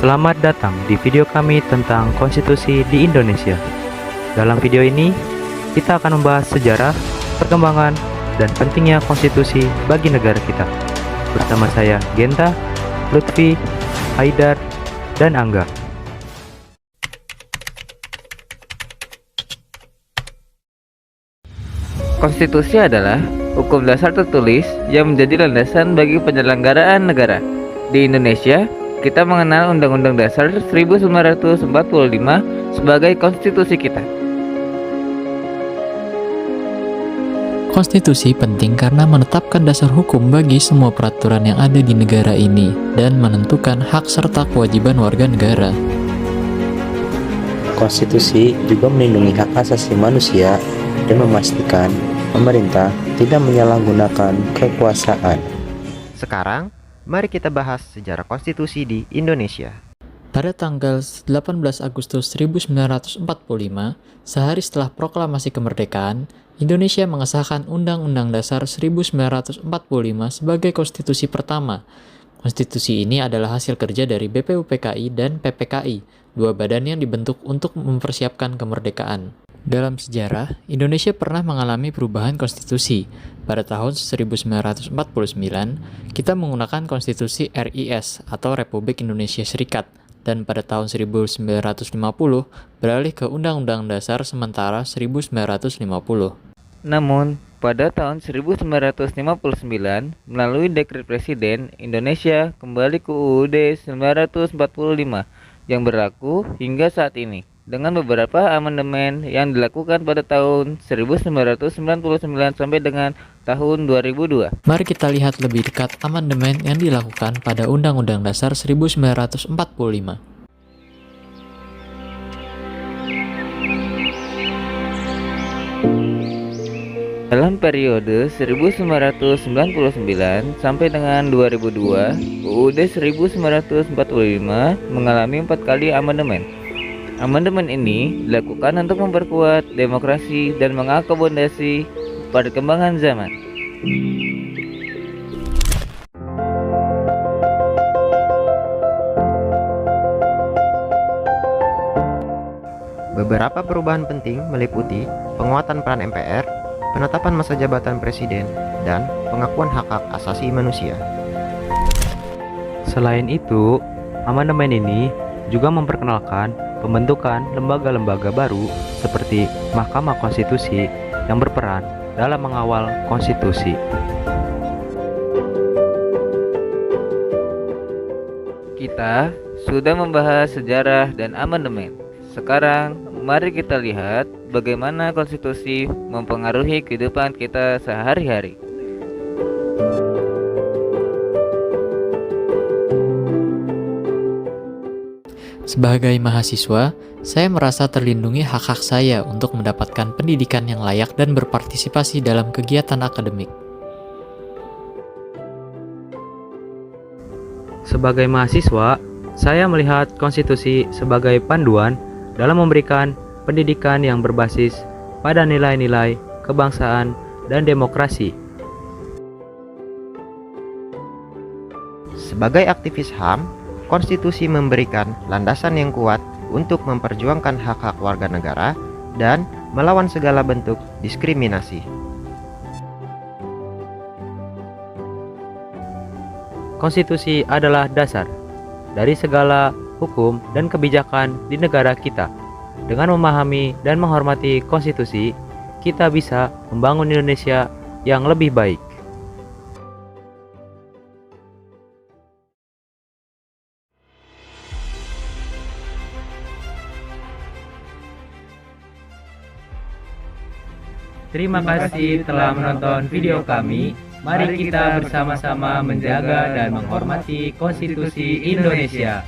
Selamat datang di video kami tentang konstitusi di Indonesia. Dalam video ini, kita akan membahas sejarah, perkembangan, dan pentingnya konstitusi bagi negara kita. Bersama saya, Genta, Lutfi, Haidar, dan Angga. Konstitusi adalah hukum dasar tertulis yang menjadi landasan bagi penyelenggaraan negara. Di Indonesia, kita mengenal Undang-Undang Dasar 1945 sebagai konstitusi kita. Konstitusi penting karena menetapkan dasar hukum bagi semua peraturan yang ada di negara ini dan menentukan hak serta kewajiban warga negara. Konstitusi juga melindungi hak asasi manusia dan memastikan pemerintah tidak menyalahgunakan kekuasaan. Sekarang, mari kita bahas sejarah konstitusi di Indonesia. Pada tanggal 18 Agustus 1945, sehari setelah proklamasi kemerdekaan, Indonesia mengesahkan Undang-Undang Dasar 1945 sebagai konstitusi pertama. Konstitusi ini adalah hasil kerja dari BPUPKI dan PPKI, dua badan yang dibentuk untuk mempersiapkan kemerdekaan. Dalam sejarah, Indonesia pernah mengalami perubahan konstitusi. Pada tahun 1949, kita menggunakan konstitusi RIS atau Republik Indonesia Serikat, dan pada tahun 1950 beralih ke Undang-Undang Dasar Sementara 1950. Namun, pada tahun 1959, melalui Dekret Presiden, Indonesia kembali ke UUD 1945 yang berlaku hingga saat ini, dengan beberapa amandemen yang dilakukan pada tahun 1999 sampai dengan tahun 2002. Mari kita lihat lebih dekat amandemen yang dilakukan pada Undang-Undang Dasar 1945. Dalam periode 1999 sampai dengan 2002, UUD 1945 mengalami 4 kali amandemen. Amandemen ini dilakukan untuk memperkuat demokrasi dan mengakomodasi perkembangan zaman. Beberapa perubahan penting meliputi penguatan peran MPR, penetapan masa jabatan presiden, dan pengakuan hak-hak asasi manusia. Selain itu, amandemen ini juga memperkenalkan pembentukan lembaga-lembaga baru seperti Mahkamah Konstitusi yang berperan dalam mengawal konstitusi. Kita sudah membahas sejarah dan amandemen. Sekarang, mari kita lihat bagaimana konstitusi mempengaruhi kehidupan kita sehari-hari. Sebagai mahasiswa, saya merasa terlindungi hak-hak saya untuk mendapatkan pendidikan yang layak dan berpartisipasi dalam kegiatan akademik. Sebagai mahasiswa, saya melihat konstitusi sebagai panduan dalam memberikan pendidikan yang berbasis pada nilai-nilai kebangsaan dan demokrasi. Sebagai aktivis HAM, konstitusi memberikan landasan yang kuat untuk memperjuangkan hak-hak warga negara dan melawan segala bentuk diskriminasi. Konstitusi adalah dasar dari segala hukum dan kebijakan di negara kita. Dengan memahami dan menghormati konstitusi, kita bisa membangun Indonesia yang lebih baik. Terima kasih telah menonton video kami. Mari kita bersama-sama menjaga dan menghormati konstitusi Indonesia.